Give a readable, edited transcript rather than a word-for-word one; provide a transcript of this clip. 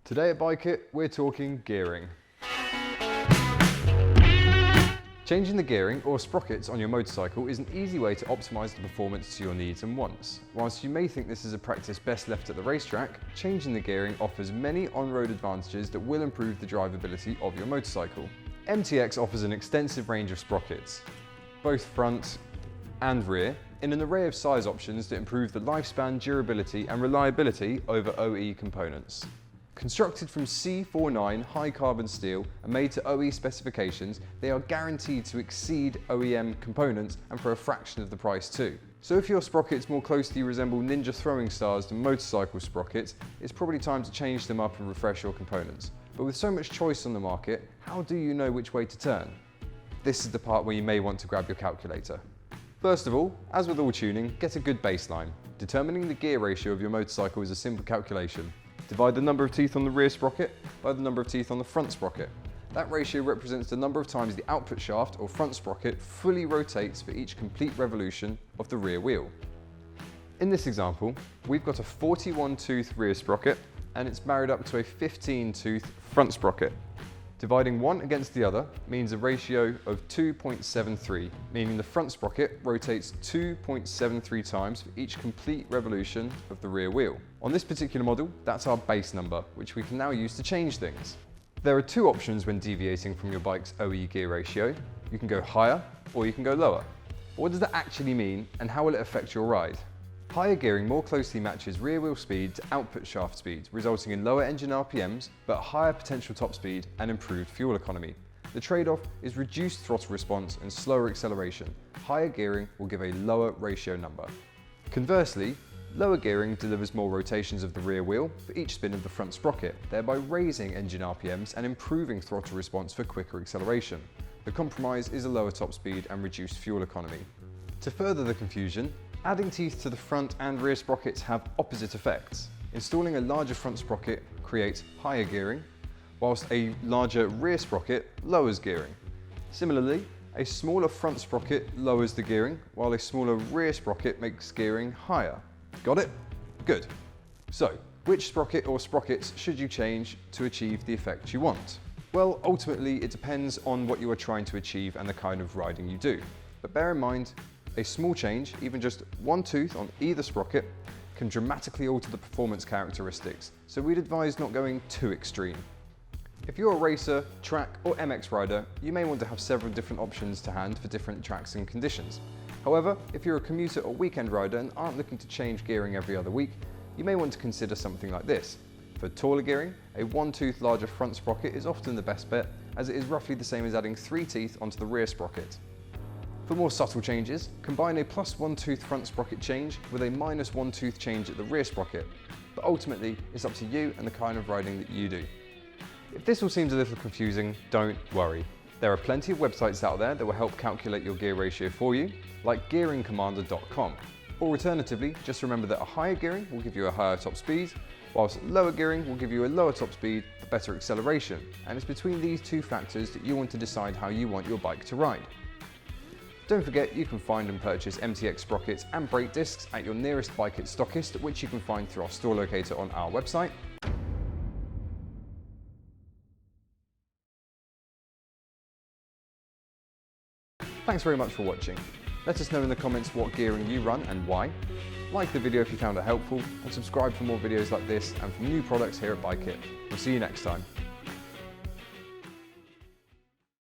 Today at Bike It, we're talking gearing. Changing the gearing or sprockets on your motorcycle is an easy way to optimise the performance to your needs and wants. Whilst you may think this is a practice best left at the racetrack, changing the gearing offers many on-road advantages that will improve the drivability of your motorcycle. MTX offers an extensive range of sprockets, both front and rear, in an array of size options that improve the lifespan, durability and reliability over OE components. Constructed from C49 high carbon steel and made to OE specifications, they are guaranteed to exceed OEM components and for a fraction of the price too. So if your sprockets more closely resemble ninja throwing stars than motorcycle sprockets, it's probably time to change them up and refresh your components. But with so much choice on the market, how do you know which way to turn? This is the part where you may want to grab your calculator. First of all, as with all tuning, get a good baseline. Determining the gear ratio of your motorcycle is a simple calculation. Divide the number of teeth on the rear sprocket by the number of teeth on the front sprocket. That ratio represents the number of times the output shaft or front sprocket fully rotates for each complete revolution of the rear wheel. In this example, we've got a 41 tooth rear sprocket and it's married up to a 15 tooth front sprocket. Dividing one against the other means a ratio of 2.73, meaning the front sprocket rotates 2.73 times for each complete revolution of the rear wheel. On this particular model, that's our base number, which we can now use to change things. There are two options when deviating from your bike's OE gear ratio. You can go higher or you can go lower. But what does that actually mean and how will it affect your ride? Higher gearing more closely matches rear wheel speed to output shaft speed, resulting in lower engine RPMs, but higher potential top speed and improved fuel economy. The trade-off is reduced throttle response and slower acceleration. Higher gearing will give a lower ratio number. Conversely, lower gearing delivers more rotations of the rear wheel for each spin of the front sprocket, thereby raising engine RPMs and improving throttle response for quicker acceleration. The compromise is a lower top speed and reduced fuel economy. To further the confusion, adding teeth to the front and rear sprockets have opposite effects. Installing a larger front sprocket creates higher gearing, whilst a larger rear sprocket lowers gearing. Similarly, a smaller front sprocket lowers the gearing, while a smaller rear sprocket makes gearing higher. Got it? Good. So, which sprocket or sprockets should you change to achieve the effect you want? Well, ultimately it depends on what you are trying to achieve and the kind of riding you do. But bear in mind, a small change, even just one tooth on either sprocket, can dramatically alter the performance characteristics, so we'd advise not going too extreme. If you're a racer, track or MX rider, you may want to have several different options to hand for different tracks and conditions. However, if you're a commuter or weekend rider and aren't looking to change gearing every other week, you may want to consider something like this. For taller gearing, a one tooth larger front sprocket is often the best bet, as it is roughly the same as adding 3 teeth onto the rear sprocket. For more subtle changes, combine a +1 tooth front sprocket change with a -1 tooth change at the rear sprocket, but ultimately it's up to you and the kind of riding that you do. If this all seems a little confusing, don't worry. There are plenty of websites out there that will help calculate your gear ratio for you, like gearingcommander.com. Or alternatively, just remember that a higher gearing will give you a higher top speed, whilst lower gearing will give you a lower top speed but better acceleration, and it's between these two factors that you want to decide how you want your bike to ride. Don't forget you can find and purchase MTX sprockets and brake discs at your nearest Bike It stockist, which you can find through our store locator on our website. Thanks very much for watching. Let us know in the comments what gearing you run and why. Like the video if you found it helpful, and subscribe for more videos like this and from new products here at Bike It. We'll see you next time.